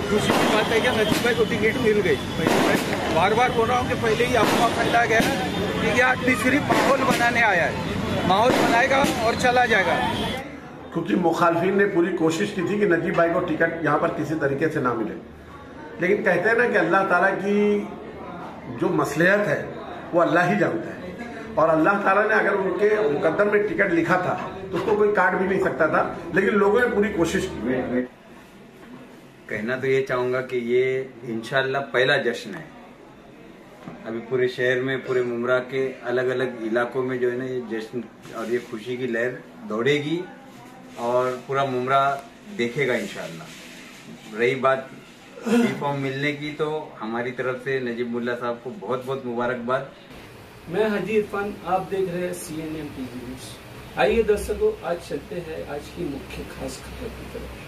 बहुत खुशी की बात है कि नजीब भाई को टिकट मिल गई। मैं बार बार बोल रहा हूँ कि पहले ही अफवाह फैला गया कि ये आदमी सिर्फ माहौल बनाने आया है, माहौल बनाएगा और चला जाएगा। क्योंकि मुखालफिन ने पूरी कोशिश की थी कि नजीब भाई को टिकट यहाँ पर किसी तरीके से ना मिले, लेकिन कहते हैं ना कि अल्लाह ताला की जो मसलहत है वो अल्लाह ही जानता है, और अल्लाह ताला ने अगर उनके मुकद्दर में टिकट लिखा था तो उसको कोई काट भी नहीं सकता था, लेकिन लोगों ने पूरी कोशिश की। कहना तो ये चाहूंगा कि ये इंशाल्लाह पहला जश्न है। अभी पूरे शहर में, पूरे मुमरा के अलग अलग इलाकों में जो है ना ये जश्न और ये खुशी की लहर दौड़ेगी और पूरा मुमरा देखेगा इंशाल्लाह। रही बात फॉर्म मिलने की, तो हमारी तरफ से नजीब मुल्ला साहब को बहुत बहुत मुबारकबाद। मैं हाजी इरफान, आप देख रहे हैं CNN टीवी न्यूज। आइए दर्शकों, आज चलते हैं आज की मुख्य खास खबर की तरफ।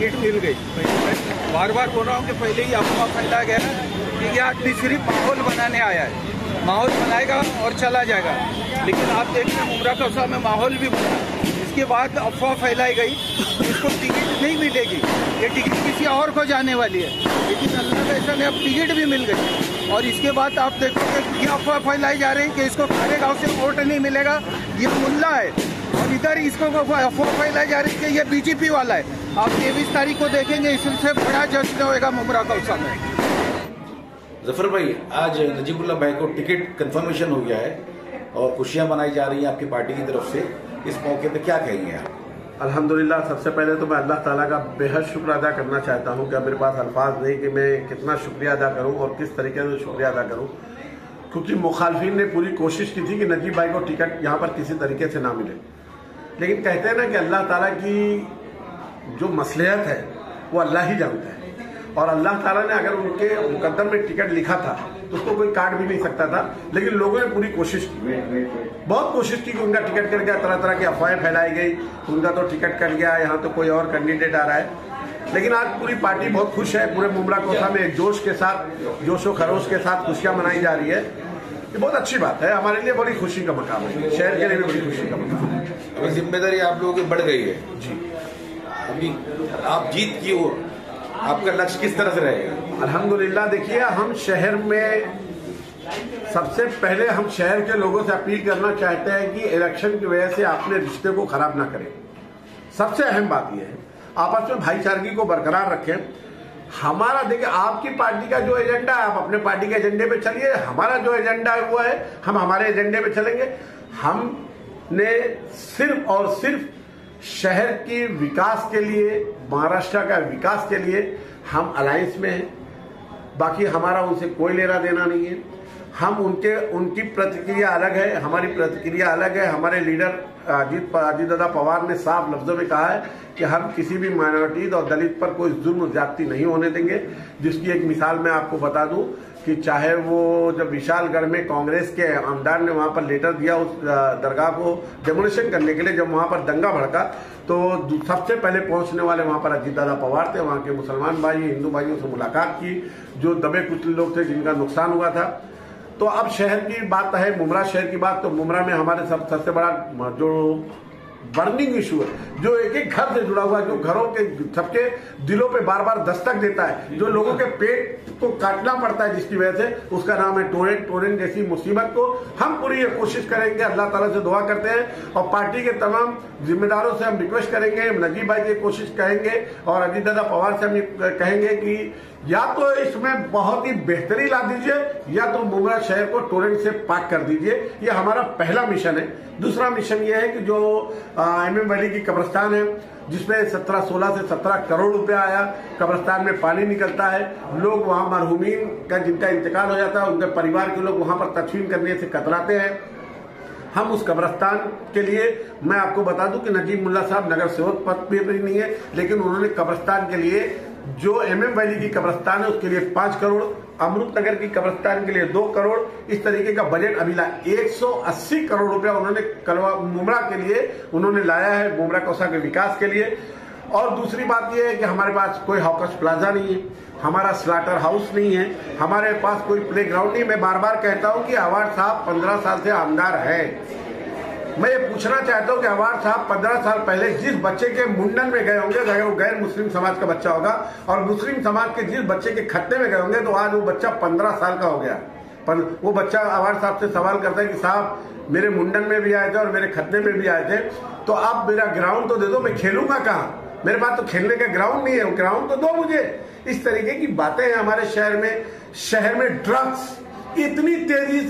टिकट मिल गई। मैं बार बार बोल रहा हूँ कि पहले ही अफवाह फैला गया कि ये आदमी सिर्फ माहौल बनाने आया है, माहौल बनाएगा और चला जाएगा। लेकिन आप देखिए मुमरा कौसा में माहौल भी बना, इसके बाद अफवाह फैलाई गई इसको टिकट नहीं मिलेगी, ये टिकट किसी और को जाने वाली है। लेकिन अल्लाह का ऐसा अब टिकट भी मिल गई और इसके बाद आप देखोगे ये अफवाह फैलाई जा रही है कि इसको खारे गाँव से वोट नहीं मिलेगा, ये मुल्ला है। और इधर इसको अफवाह फैलाई जा रही है कि ये बीजेपी वाला है। आप 23 तारीख को देखेंगे इससे बड़ा जश्न होगा मुमरा कौसा में। जफर भाई, आज नजीबुल्लाह भाई को टिकट कंफर्मेशन हो गया है और खुशियां मनाई जा रही हैं आपकी पार्टी की तरफ से, इस मौके पे क्या कहेंगे आप? अल्हम्दुलिल्लाह, सबसे पहले तो मैं अल्लाह ताला का बेहद शुक्र अदा करना चाहता हूं कि मेरे पास अल्फाज नहीं कि मैं कितना शुक्रिया अदा करूं और किस तरीके से शुक्रिया अदा करूं, क्योंकि मुखालफिन ने पूरी कोशिश की थी कि नजीब भाई को टिकट यहाँ पर किसी तरीके से ना मिले। लेकिन कहते हैं ना कि अल्लाह ताला की जो मसलहत है वो अल्लाह ही जानता है, और अल्लाह ताला ने अगर उनके मुकद्दर में टिकट लिखा था तो उसको कोई काट भी नहीं सकता था। लेकिन लोगों ने पूरी कोशिश की, बहुत कोशिश की कि उनका टिकट कट गया, तरह तरह की अफवाहें फैलाई गई, उनका तो टिकट कट गया, यहाँ तो कोई और कैंडिडेट आ रहा है। लेकिन आज पूरी पार्टी बहुत खुश है, पूरे मुमरा कोसा में एक जोश के साथ, जोशो खरोश के साथ खुशियां मनाई जा रही है। ये बहुत अच्छी बात है, हमारे लिए बड़ी खुशी का मकाम है, शहर के लिए भी बड़ी खुशी का मकाम है। अभी जिम्मेदारी आप लोगों की बढ़ गई है जी, अभी आप जीत की ओर, आपका लक्ष्य किस तरह से रहेगा? अल्हम्दुलिल्लाह, देखिए हम शहर में सबसे पहले हम शहर के लोगों से अपील करना चाहते हैं कि इलेक्शन की वजह से अपने रिश्ते को खराब ना करें। सबसे अहम बात यह है, आपस में भाईचारगी को बरकरार रखें। हमारा देखिए, आपकी पार्टी का जो एजेंडा है आप अपने पार्टी के एजेंडे पे चलिए, हमारा जो एजेंडा है वो है हम हमारे एजेंडे पे चलेंगे। हमने सिर्फ और सिर्फ शहर के विकास के लिए, महाराष्ट्र का विकास के लिए हम अलायंस में हैं, बाकी हमारा उनसे कोई लेना देना नहीं है। हम उनकी प्रतिक्रिया अलग है, हमारी प्रतिक्रिया अलग है। हमारे लीडर अजीत दादा पवार ने साफ लफ्जों में कहा है कि हम किसी भी माइनॉरिटीज और दलित पर कोई जुल्म ज्यादती नहीं होने देंगे। जिसकी एक मिसाल मैं आपको बता दूं कि चाहे वो जब विशालगढ़ में कांग्रेस के आमदार ने वहां पर लेटर दिया उस दरगाह को डेमोलिशन करने के लिए, जब वहां पर दंगा भड़का तो सबसे पहले पहुंचने वाले वहां पर अजीत दादा पवार थे। वहां के मुसलमान भाई, हिंदू भाइयों से मुलाकात की, जो दबे कुचले लोग थे जिनका नुकसान हुआ था। तो अब शहर की बात है, मुमरा शहर की बात, तो मुमरा में हमारे सबसे बड़ा जो बर्निंग इशू है, जो एक एक घर से जुड़ा हुआ, जो घरों के सबके दिलों पे बार बार दस्तक देता है, जो लोगों के पेट को काटना पड़ता है जिसकी वजह से, उसका नाम है टोरेंट जैसी मुसीबत को हम पूरी ये कोशिश करेंगे, अल्लाह ताला से दुआ करते हैं और पार्टी के तमाम जिम्मेदारों से हम रिक्वेस्ट करेंगे, नजीब भाई की कोशिश कहेंगे और अजीत दादा पवार से हम कहेंगे कि या तो इसमें बहुत ही बेहतरी ला दीजिए या तो मुमरा शहर को टोरेंट से पाक कर दीजिए। ये हमारा पहला मिशन है। दूसरा मिशन ये है कि जो MM वैली की कब्रिस्तान है, जिसमें 16 से 17 करोड़ रुपया आया, कब्रिस्तान में पानी निकलता है, लोग वहां मरहूमीन का जिनका इंतकाल हो जाता है उनके परिवार के लोग वहां पर तदफीन करने से कतराते हैं। हम उस कब्रिस्तान के लिए, मैं आपको बता दूं कि नजीब मुल्ला साहब नगर सेवक पद पे भी नहीं है, लेकिन उन्होंने कब्रिस्तान के लिए, जो MM वैली की कब्रिस्तान है उसके लिए 5 करोड़, अमृत नगर की कब्रिस्तान के लिए 2 करोड़, इस तरीके का बजट अभी 180 करोड़ रुपया उन्होंने मुमरा के लिए उन्होंने लाया है, मुमरा कौसा के विकास के लिए। और दूसरी बात यह है कि हमारे पास कोई हॉकर्स प्लाजा नहीं है, हमारा स्लाटर हाउस नहीं है, हमारे पास कोई प्ले ग्राउंड नहीं। मैं बार बार कहता हूं कि अवार्ड साहब 15 साल से आमदार है। मैं ये पूछना चाहता हूं कि अवार्ड साहब 15 साल पहले जिस बच्चे के मुंडन में गए होंगे, अगर वो गैर मुस्लिम समाज का बच्चा होगा, और मुस्लिम समाज के जिस बच्चे के खत्ते में गए होंगे, तो आज वो बच्चा 15 साल का हो गया। पर वो बच्चा अवार्ड साहब से सवाल करता है कि साहब मेरे मुंडन में भी आए थे और मेरे खत्ते में भी आए थे, तो आप मेरा ग्राउंड तो दे दो, मैं खेलूंगा कहाँ, मेरे पास तो खेलने का ग्राउंड नहीं है, वो ग्राउंड तो दो मुझे। इस तरीके की बातें हैं हमारे शहर में ड्रग्स इतनी तेजी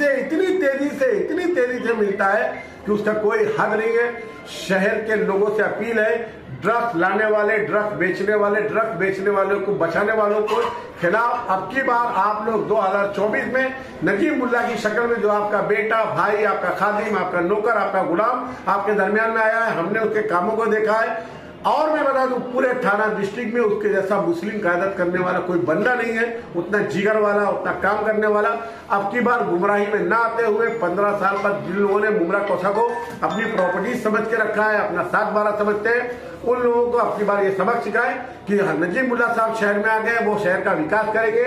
से मिलता है कि उसका कोई हद नहीं है। शहर के लोगों से अपील है, ड्रग्स लाने वाले, ड्रग्स बेचने वाले को, बचाने वालों को खिलाफ अब की बार आप लोग 2024 में नजीब मुल्ला की शक्ल में जो आपका बेटा, भाई, आपका खादिम, आपका नौकर, आपका गुलाम आपके दरमियान में आया है, हमने उसके कामों को देखा है। और मैं बता दूं, पूरे थाना डिस्ट्रिक्ट में उसके जैसा मुस्लिम कायदत करने वाला कोई बंदा नहीं है, उतना जिगर वाला, उतना काम करने वाला। अब की बार गुमराही में ना आते हुए 15 साल बाद जिन लोगों ने मुमरा कौसा को अपनी प्रॉपर्टी समझ के रखा है, अपना 7/12 समझते हैं, उन लोगों को अपनी बार ये सबक सिखाएं कि नजीमुल्लाह साहब शहर में आ गए, वो शहर का विकास करेंगे,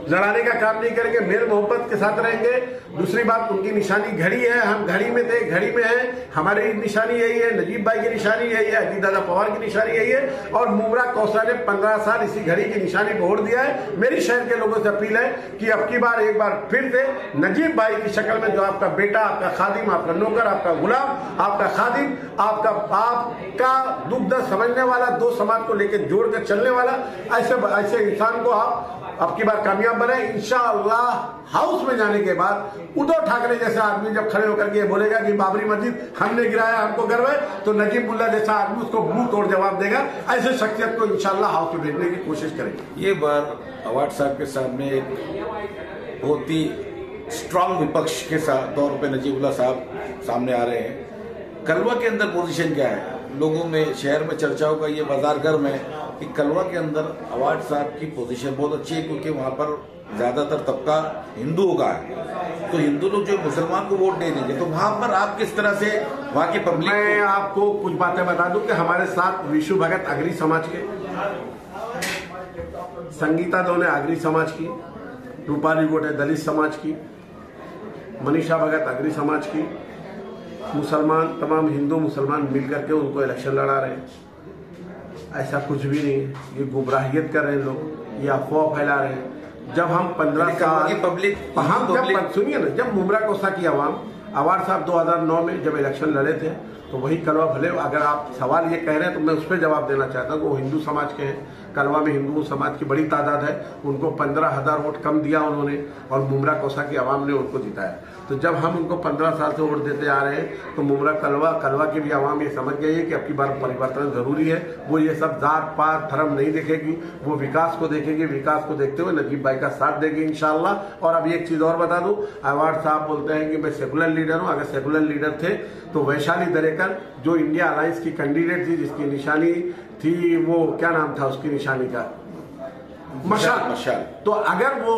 लड़ाने का काम नहीं करेंगे, मेल मोहब्बत के साथ रहेंगे। दूसरी बात, उनकी निशानी घड़ी है, हम घड़ी में थे, घड़ी में है, हमारी निशानी यही है, नजीब भाई की निशानी यही है, अजीत दादा पवार की निशानी यही है, और मुमरा कौसा ने 15 साल इसी घड़ी की निशानी को वोट दिया है। मेरी शहर के लोगों से अपील है कि अब की बार एक बार फिर से नजीब भाई की शक्ल में जो आपका बेटा, आपका खादिम, आपका नौकर, आपका गुलाम, आपका खादिम, आपका दुख दर्द समझने वाला, दो समाज को लेकर जोड़कर चलने वाला ऐसे इंसान को आप अब की बार कामयाब बने इंशाअल्लाह। हाउस में जाने के बाद उद्धव ठाकरे जैसा आदमी जब खड़े होकर के बोलेगा कि बाबरी मस्जिद हमने गिराया, हमको गर्व है, तो नजीमुल्लाह जैसा आदमी उसको मुंह तोड़ जवाब देगा। ऐसे शख्सियत को इंशाअल्लाह हाउस में भेजने की कोशिश करेंगे। ये बार अवार्ड साहब के सामने एक बहुत ही स्ट्रांग विपक्ष के तौर पे नजीबुल्लाह साहब सामने आ रहे हैं। कलवा के अंदर पोजीशन क्या है? लोगों में, शहर में चर्चाओं का ये बाजार गर्म है कि कलवा के अंदर अवार्ड साहब की पोजीशन बहुत अच्छी है, क्योंकि वहां पर ज्यादातर तबका हिंदुओं का है। तो हिंदू लोग जो मुसलमान को वोट नहीं देंगे, तो वहां पर आप किस तरह से वहां की पब्लिक? मैं आपको कुछ बातें बता दूं कि हमारे साथ विशु भगत आगरी समाज के, संगीता दोने आगरी समाज की, रूपाली गोटे दलित समाज की, मनीषा भगत आगरी समाज की, मुसलमान, तमाम हिंदू मुसलमान मिलकर के उनको इलेक्शन लड़ा रहे हैं। ऐसा कुछ भी नहीं है, ये गुमराहियत कर रहे हैं लोग, ये अफवाह फैला रहे हैं। जब हम 15 साल की पब्लिक, सुनिए ना, जब मुमरा कोसा की आवाम, अवार्ड साहब 2009 में जब इलेक्शन लड़े थे, तो वही कलवा भले, अगर आप सवाल ये कह रहे हैं तो मैं उस पर जवाब देना चाहता हूँ। वो हिंदू समाज के हैं, कलवा में हिंदू समाज की बड़ी तादाद है, उनको 15,000 वोट कम दिया उन्होंने, और मुमरा कोसा की आवाम ने उनको जिताया। तो जब हम उनको 15 साल से वोट देते आ रहे हैं, तो मुमरा कलवा की भी आवाम ये समझ गई है कि अब की बार परिवर्तन जरूरी है। वो ये सब जात पात धर्म नहीं देखेगी, वो विकास को देखेगी। विकास को देखते हुए नजीब भाई का साथ देगी इंशाअल्लाह। और अभी एक चीज और बता दूं, अवार्ड साहब बोलते हैं कि मैं सेकुलर लीडर हूं। अगर सेकुलर लीडर थे तो वैशाली दरेकर, जो इंडिया अलायंस की कैंडिडेट थी, जिसकी निशानी थी, वो क्या नाम था उसकी निशानी का, मशाल। तो अगर वो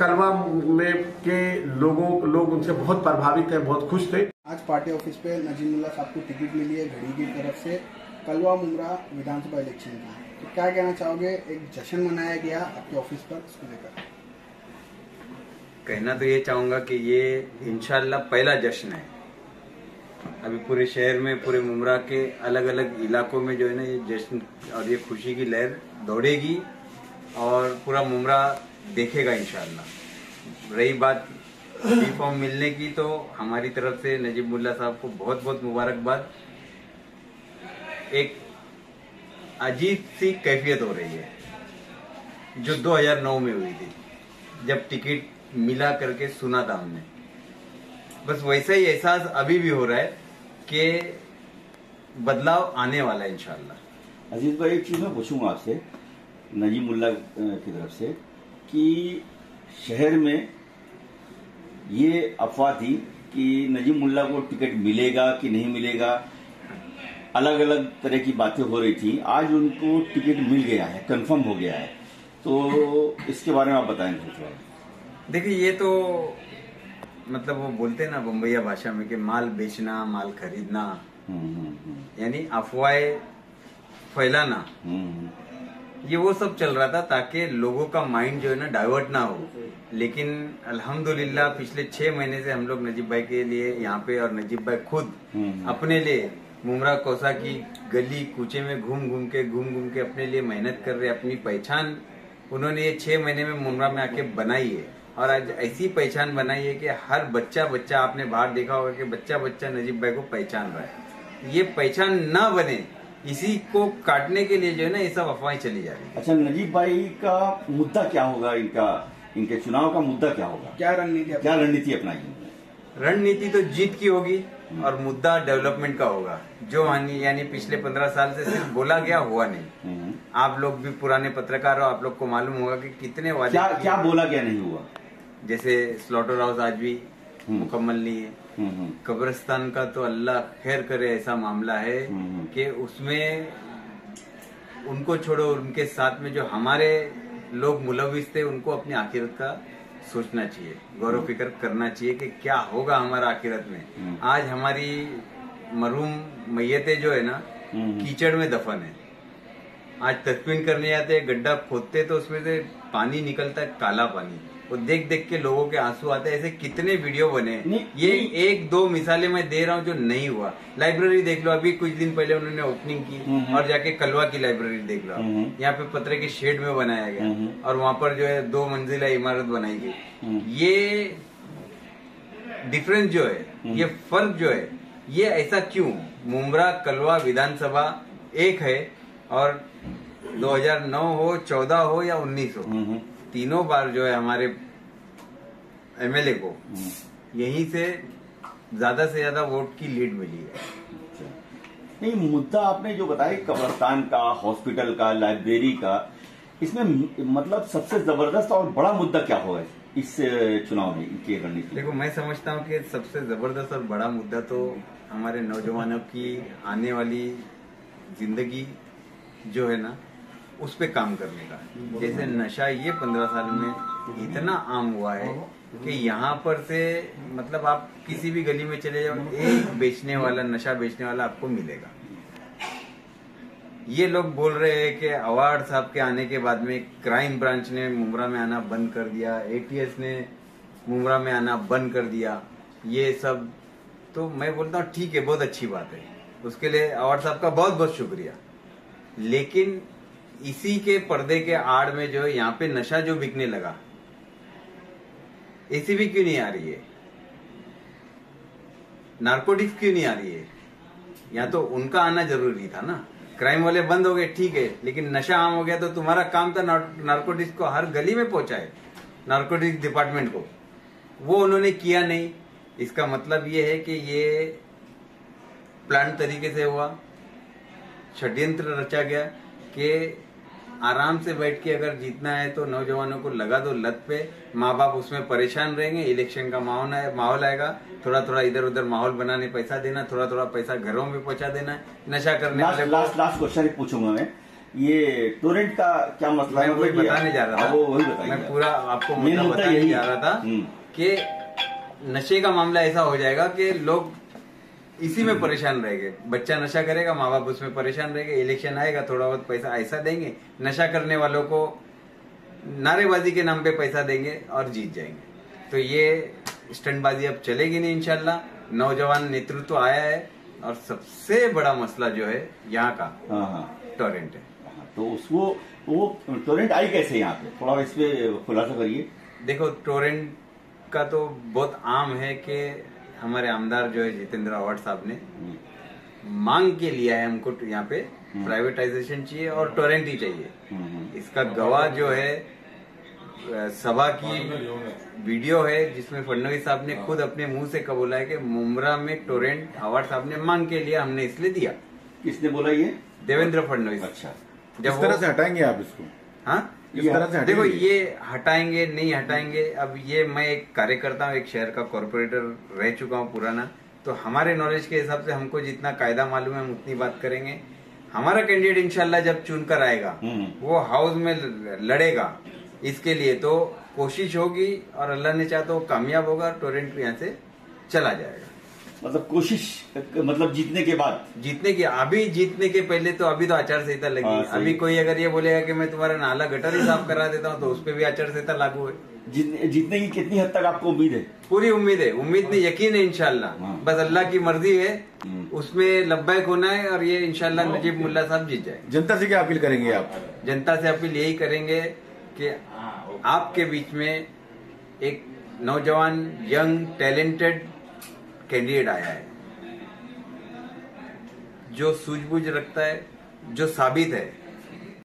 कलवा में के लोग उनसे बहुत प्रभावित हैं, बहुत खुश थे। आज पार्टी ऑफिस पे नजीमुल्लाह साहब को टिकट मिली है घड़ी की तरफ से कलवा मुमरा विधानसभा इलेक्शन की, तो क्या कहना चाहोगे? एक जश्न मनाया गया आपके ऑफिस पर, इसको लेकर कहना तो ये चाहूंगा कि ये इंशाल्लाह पहला जश्न है। अभी पूरे शहर में, पूरे मुमरा के अलग अलग इलाकों में जो है ना, ये जश्न और ये खुशी की लहर दौड़ेगी और पूरा मुमरा देखेगा इंशाअल्लाह। रही बात बी फॉर्म मिलने की, तो हमारी तरफ से नजीमुल्लाह साहब को बहुत बहुत मुबारकबाद। एक अजीब सी कैफियत हो रही है जो 2009 में हुई थी, जब टिकट मिला करके सुना था हमने। बस वैसा ही एहसास अभी भी हो रहा है कि बदलाव आने वाला है इंशाअल्लाह। अजीज भाई, एक चीज मैं पूछूंगा आपसे नजीमुल्लाह की तरफ से कि शहर में ये अफवाह थी कि नजीमुल्लाह को टिकट मिलेगा कि नहीं मिलेगा, अलग अलग तरह की बातें हो रही थी। आज उनको टिकट मिल गया है, कंफर्म हो गया है, तो इसके बारे में आप बताएंगे? देखिए, ये तो मतलब वो बोलते हैं ना बम्बईया भाषा में कि माल बेचना, माल खरीदना, यानी अफवाहें फैलाना, ये वो सब चल रहा था ताकि लोगों का माइंड जो है ना डाइवर्ट ना हो। लेकिन अल्हम्दुलिल्लाह पिछले 6 महीने से हम लोग नजीब भाई के लिए यहाँ पे, और नजीब भाई खुद अपने लिए मुमरा कोसा की गली कूचे में घूम घूम के अपने लिए मेहनत कर रहे, अपनी पहचान उन्होंने ये 6 महीने में मुमरा में आके बनाई है। और आज ऐसी पहचान बनाई है कि हर बच्चा आपने बाहर देखा होगा कि बच्चा नजीब भाई को पहचान रहा है। ये पहचान ना बने, इसी को काटने के लिए जो है ना ये सब अफवाहें चली जा रही है। अच्छा, नजीब भाई का मुद्दा क्या होगा? इनके चुनाव का मुद्दा क्या होगा? क्या रणनीति अपनाएगी? रणनीति तो जीत की होगी और मुद्दा डेवलपमेंट का होगा, जो यानी पिछले 15 साल से सिर्फ बोला गया, हुआ नहीं। आप लोग भी पुराने पत्रकार हो, आप लोग को मालूम होगा कि कितने वादे क्या बोला गया नहीं हुआ। जैसे स्लॉटर हाउस आज भी मुकम्मल नहीं है। कब्रिस्तान का तो अल्लाह खैर करे, ऐसा मामला है कि उसमें उनको छोड़ो, उनके साथ में जो हमारे लोग मुलविस थे उनको अपनी आखिरत का सोचना चाहिए, गौरव फिक्र करना चाहिए कि क्या होगा हमारा आखिरत में। आज हमारी मरहूम मैयतें जो है ना, कीचड़ में दफन है। आज तदफीन करने जाते हैं, गड्ढा खोदते तो उसमें से पानी निकलता है, काला पानी, वो देख देख के लोगों के आंसू आते हैं। ऐसे कितने वीडियो बने, ये एक दो मिसालें मैं दे रहा हूँ जो नहीं हुआ। लाइब्रेरी देख लो, अभी कुछ दिन पहले उन्होंने ओपनिंग की, और जाके कलवा की लाइब्रेरी देख लो, यहाँ पे पत्रे के शेड में बनाया गया, और वहां पर जो है 2 मंजिला इमारत बनाई गई। ये डिफरेंस जो है, ये फर्क जो है, ये ऐसा क्यों? मुमरा कलवा विधानसभा एक है, और 2009 हो, 14 हो या 19 हो, तीनों बार जो है हमारे एमएलए को यहीं से ज्यादा से ज्यादा वोट की लीड मिली है। नहीं, मुद्दा आपने जो बताया कब्रिस्तान का, हॉस्पिटल का, लाइब्रेरी का, इसमें मतलब सबसे जबरदस्त और बड़ा मुद्दा क्या होगा इस चुनाव में, इनकी रणनीति? देखो, मैं समझता हूँ कि सबसे जबरदस्त और बड़ा मुद्दा तो हमारे नौजवानों की आने वाली जिंदगी जो है ना, उस पे काम करने का। जैसे नशा ये 15 साल में इतना आम हुआ है कि यहाँ पर से मतलब आप किसी भी गली में चले जाओ, एक बेचने वाला, नशा बेचने वाला आपको मिलेगा। ये लोग बोल रहे हैं कि अवार्ड साहब के आने के बाद में क्राइम ब्रांच ने मुमरा में आना बंद कर दिया, एटीएस ने मुमरा में आना बंद कर दिया, ये सब। तो मैं बोलता हूँ ठीक है, बहुत अच्छी बात है, उसके लिए अवार्ड साहब का बहुत बहुत शुक्रिया। लेकिन इसी के पर्दे के आड़ में जो है यहाँ पे नशा जो बिकने लगा, एसीबी क्यों नहीं आ रही है, नारकोटिक्स क्यों नहीं आ रही है? यहाँ तो उनका आना जरूरी था ना। क्राइम वाले बंद हो गए ठीक है, लेकिन नशा आम हो गया तो तुम्हारा काम था नारकोटिक्स को हर गली में पहुंचाए, नारकोटिक्स डिपार्टमेंट को, वो उन्होंने किया नहीं। इसका मतलब ये है कि ये प्लान तरीके से हुआ, षड्यंत्र रचा गया कि आराम से बैठ के अगर जीतना है तो नौजवानों को लगा दो लत पे, माँ बाप उसमें परेशान रहेंगे, इलेक्शन का माहौल आएगा, थोड़ा थोड़ा इधर उधर माहौल बनाने पैसा देना, थोड़ा थोड़ा पैसा घरों में पहुंचा देना, नशा करने वाले। लास्ट क्वेश्चन पूछूंगा मैं, ये टोरेंट का क्या मसला है? वही बताने जा रहा था, वही बताइए। मैं पूरा आपको मुद्दा बताने जा रहा था कि नशे का मामला ऐसा हो जाएगा कि लोग इसी में परेशान रहेंगे। बच्चा नशा करेगा, माँ बाप उसमें परेशान रहेंगे, इलेक्शन आएगा, थोड़ा बहुत पैसा ऐसा देंगे, नशा करने वालों को नारेबाजी के नाम पे पैसा देंगे और जीत जाएंगे। तो ये स्टंटबाजी अब चलेगी नहीं इंशाल्लाह। नौजवान नेतृत्व आया है, और सबसे बड़ा मसला जो है यहाँ का टोरेंट है। तो उसको वो टोरेंट आई कैसे यहाँ पे, थोड़ा इस पे खुलासा करिए। देखो, टोरेंट का तो बहुत आम है कि हमारे आमदार जो है जितेंद्र आवाड साहब ने मांग के लिया है, हमको यहाँ पे प्राइवेटाइजेशन चाहिए और टोरेंट ही चाहिए। इसका गवाह जो है सभा की वीडियो है, जिसमें फडणवीस साहब ने खुद अपने मुंह से कबूला है कि मुमरा में टोरेंट आवाड साहब ने मांग के लिया, हमने इसलिए दिया। किसने बोला ये? देवेंद्र फडणवीस। अच्छा, किस तरह से हटाएंगे आप इसको? हाँ, देखो, ये हटाएंगे नहीं हटाएंगे, अब ये मैं एक कार्यकर्ता हूँ, एक शहर का कॉर्पोरेटर रह चुका हूँ पुराना, तो हमारे नॉलेज के हिसाब से हमको जितना कायदा मालूम है हम उतनी बात करेंगे। हमारा कैंडिडेट इंशाल्लाह जब चुनकर आएगा वो हाउस में लड़ेगा, इसके लिए तो कोशिश होगी, और अल्लाह ने चाहा तो कामयाब होगा, टोरेंट यहाँ से चला जाएगा। मतलब कोशिश, मतलब जीतने के बाद? जीतने की, अभी जीतने के पहले तो अभी तो आचार संहिता लगी। अभी कोई अगर ये बोलेगा कि मैं तुम्हारा नाला गटर ही साफ करा देता हूँ तो उस पर भी आचार संहिता लागू है। जीतने की कितनी हद तक आपको उम्मीद है? पूरी उम्मीद है, उम्मीद नहीं यकीन है इंशाल्लाह। बस अल्लाह की मर्जी है, उसमें लब्बैक होना है, और ये इंशाल्लाह नजीब मुल्ला साहब जीत जाए। जनता से क्या अपील करेंगे आप? जनता से अपील यही करेंगे कि आपके बीच में एक नौजवान, यंग, टैलेंटेड कैंडिडेट आया है जो सूझबूझ रखता है, जो साबित है